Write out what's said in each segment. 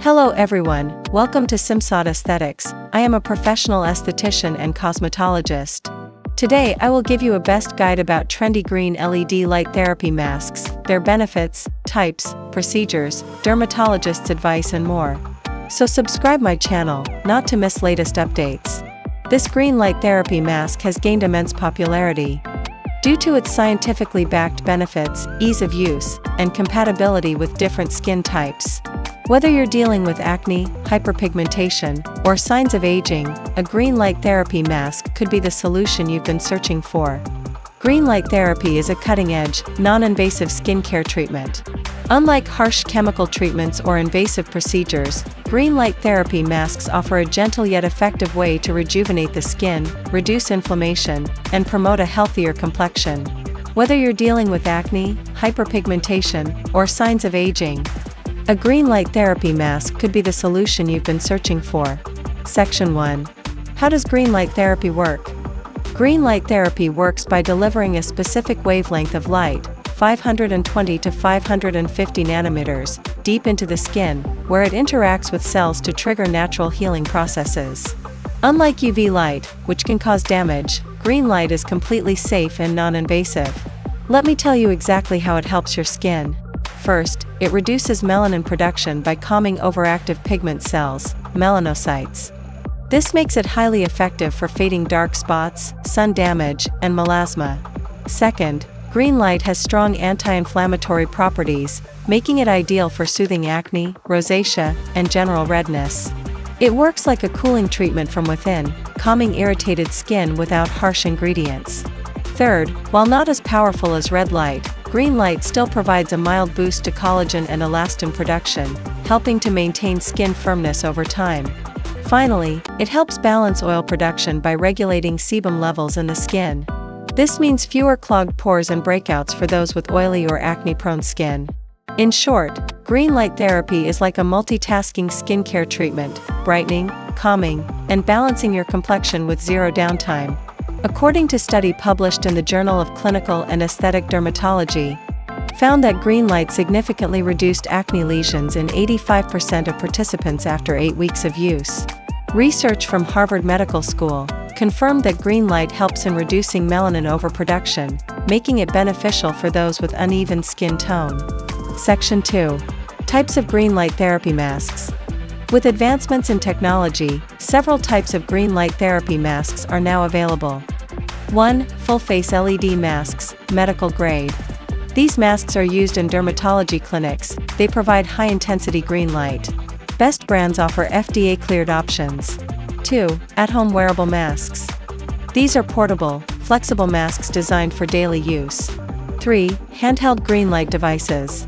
Hello everyone, welcome to Simsad Aesthetics. I am a professional esthetician and cosmetologist. Today I will give you a best guide about trendy green LED light therapy masks, their benefits, types, procedures, dermatologist's advice and more. So subscribe my channel, not to miss latest updates. This green light therapy mask has gained immense popularity due to its scientifically backed benefits, ease of use, and compatibility with different skin types. Whether you're dealing with acne, hyperpigmentation, or signs of aging, a green light therapy mask could be the solution you've been searching for. Green light therapy is a cutting-edge, non-invasive skincare treatment. Unlike harsh chemical treatments or invasive procedures, green light therapy masks offer a gentle yet effective way to rejuvenate the skin, reduce inflammation, and promote a healthier complexion. Whether you're dealing with acne, hyperpigmentation, or signs of aging, a green light therapy mask could be the solution you've been searching for. Section 1. How does green light therapy work? Green light therapy works by delivering a specific wavelength of light, 520 to 550 nanometers, deep into the skin, where it interacts with cells to trigger natural healing processes. Unlike UV light, which can cause damage, green light is completely safe and non-invasive. Let me tell you exactly how it helps your skin. First, it reduces melanin production by calming overactive pigment cells, melanocytes. This makes it highly effective for fading dark spots, sun damage, and melasma. Second, green light has strong anti-inflammatory properties, making it ideal for soothing acne, rosacea, and general redness. It works like a cooling treatment from within, calming irritated skin without harsh ingredients. Third, while not as powerful as red light, green light still provides a mild boost to collagen and elastin production, helping to maintain skin firmness over time. Finally, it helps balance oil production by regulating sebum levels in the skin. This means fewer clogged pores and breakouts for those with oily or acne-prone skin. In short, green light therapy is like a multitasking skincare treatment, brightening, calming, and balancing your complexion with zero downtime. According to a study published in the Journal of Clinical and Aesthetic Dermatology, found that green light significantly reduced acne lesions in 85% of participants after 8 weeks of use. Research from Harvard Medical School confirmed that green light helps in reducing melanin overproduction, making it beneficial for those with uneven skin tone. Section 2. Types of green light therapy masks. With advancements in technology, several types of green light therapy masks are now available. 1. Full-face LED masks, medical grade. These masks are used in dermatology clinics. They provide high-intensity green light. Best brands offer FDA-cleared options. 2. At-home wearable masks. These are portable, flexible masks designed for daily use. 3. Handheld green light devices.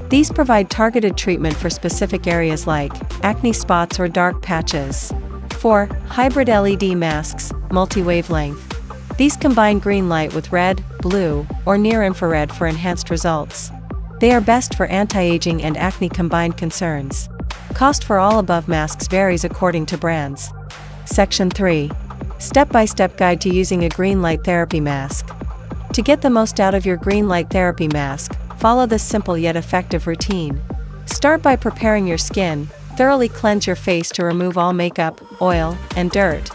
These provide targeted treatment for specific areas like acne spots or dark patches. 4. Hybrid LED masks, multi-wavelength. These combine green light with red, blue, or near-infrared for enhanced results. They are best for anti-aging and acne combined concerns. Cost for all above masks varies according to brands. Section 3. Step-by-step guide to using a green light therapy mask. To get the most out of your green light therapy mask, follow this simple yet effective routine. Start by preparing your skin. Thoroughly cleanse your face to remove all makeup, oil, and dirt.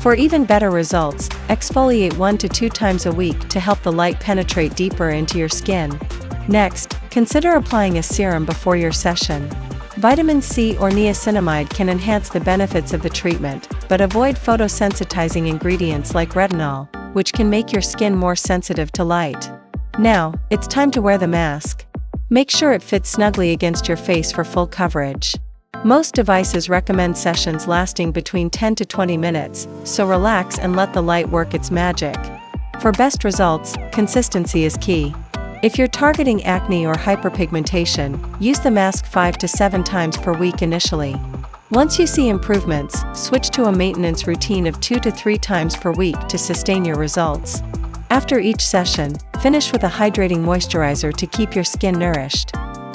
For even better results, exfoliate 1 to 2 times a week to help the light penetrate deeper into your skin. Next, consider applying a serum before your session. Vitamin C or niacinamide can enhance the benefits of the treatment, but avoid photosensitizing ingredients like retinol, which can make your skin more sensitive to light. Now, it's time to wear the mask. Make sure it fits snugly against your face for full coverage. Most devices recommend sessions lasting between 10 to 20 minutes, so relax and let the light work its magic. For best results, consistency is key. If you're targeting acne or hyperpigmentation, use the mask 5 to 7 times per week initially. Once you see improvements, switch to a maintenance routine of 2 to 3 times per week to sustain your results. After each session, finish with a hydrating moisturizer to keep your skin nourished.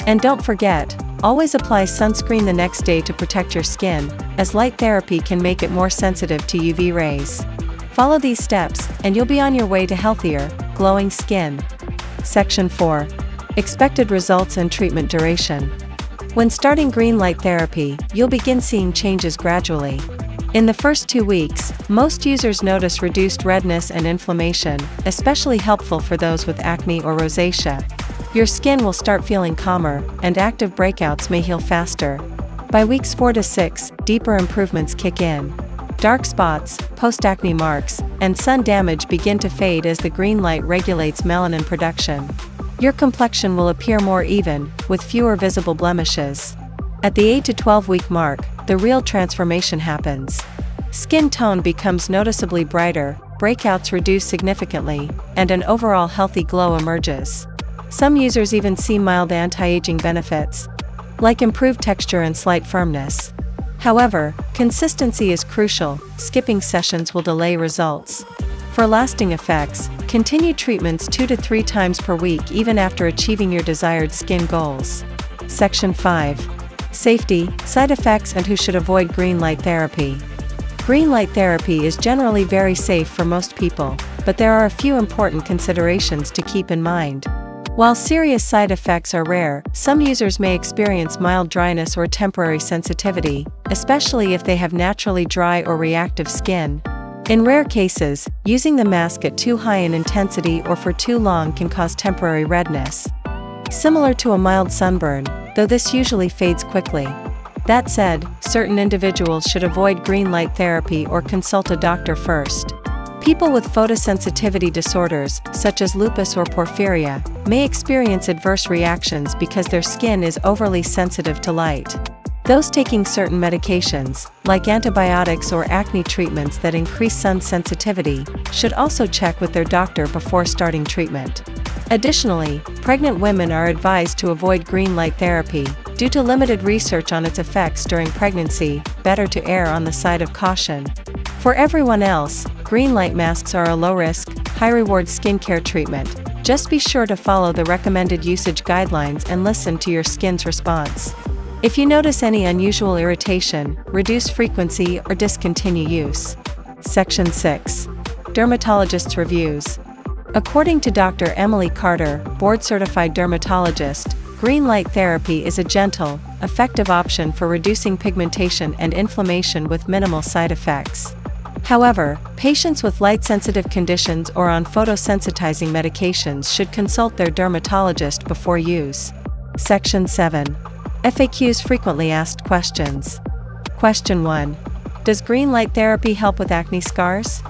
And don't forget, always apply sunscreen the next day to protect your skin, as light therapy can make it more sensitive to UV rays. Follow these steps, and you'll be on your way to healthier, glowing skin. Section 4. Expected results and treatment duration. When starting green light therapy, you'll begin seeing changes gradually. In the first 2 weeks, most users notice reduced redness and inflammation, especially helpful for those with acne or rosacea. Your skin will start feeling calmer, and active breakouts may heal faster. By weeks 4 to 6, deeper improvements kick in. Dark spots, post-acne marks, and sun damage begin to fade as the green light regulates melanin production. Your complexion will appear more even, with fewer visible blemishes. At the 8 to 12 week mark, the real transformation happens. Skin tone becomes noticeably brighter, breakouts reduce significantly, and an overall healthy glow emerges. Some users even see mild anti-aging benefits, like improved texture and slight firmness. However, consistency is crucial. Skipping sessions will delay results. For lasting effects, continue treatments 2 to 3 times per week even after achieving your desired skin goals. Section 5. Safety, side effects and who should avoid green light therapy. Green light therapy is generally very safe for most people, but there are a few important considerations to keep in mind. While serious side effects are rare, some users may experience mild dryness or temporary sensitivity, especially if they have naturally dry or reactive skin. In rare cases, using the mask at too high an intensity or for too long can cause temporary redness, similar to a mild sunburn, though this usually fades quickly. That said, certain individuals should avoid green light therapy or consult a doctor first. People with photosensitivity disorders, such as lupus or porphyria, may experience adverse reactions because their skin is overly sensitive to light. Those taking certain medications, like antibiotics or acne treatments that increase sun sensitivity, should also check with their doctor before starting treatment. Additionally, pregnant women are advised to avoid green light therapy. Due to limited research on its effects during pregnancy, better to err on the side of caution. For everyone else, green light masks are a low-risk, high-reward skincare treatment. Just be sure to follow the recommended usage guidelines and listen to your skin's response. If you notice any unusual irritation, reduce frequency or discontinue use. Section 6. Dermatologist Reviews. According to Dr. Emily Carter, board-certified dermatologist, green light therapy is a gentle, effective option for reducing pigmentation and inflammation with minimal side effects. However, patients with light-sensitive conditions or on photosensitizing medications should consult their dermatologist before use. Section 7. FAQs frequently asked questions. Question 1. Does green light therapy help with acne scars?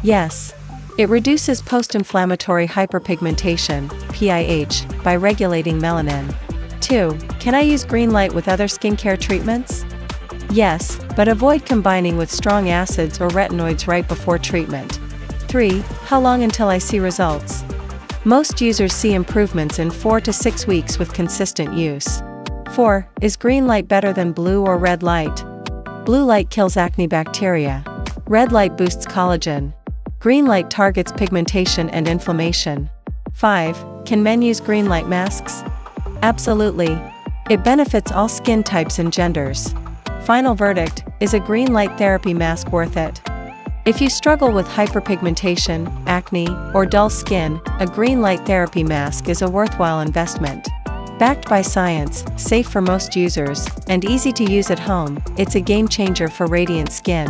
Yes. It reduces post-inflammatory hyperpigmentation, PIH, by regulating melanin. 2. Can I use green light with other skincare treatments? Yes, but avoid combining with strong acids or retinoids right before treatment. 3. How long until I see results? Most users see improvements in 4 to 6 weeks with consistent use. 4. Is green light better than blue or red light? Blue light kills acne bacteria. Red light boosts collagen. Green light targets pigmentation and inflammation. 5. Can men use green light masks? Absolutely. It benefits all skin types and genders. Final verdict, is a green light therapy mask worth it? If you struggle with hyperpigmentation, acne, or dull skin, a green light therapy mask is a worthwhile investment. Backed by science, safe for most users, and easy to use at home, it's a game changer for radiant skin.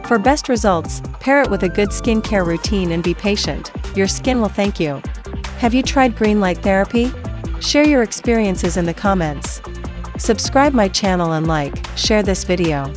For best results, pair it with a good skincare routine and be patient. Your skin will thank you. Have you tried green light therapy? Share your experiences in the comments. Subscribe my channel and share this video.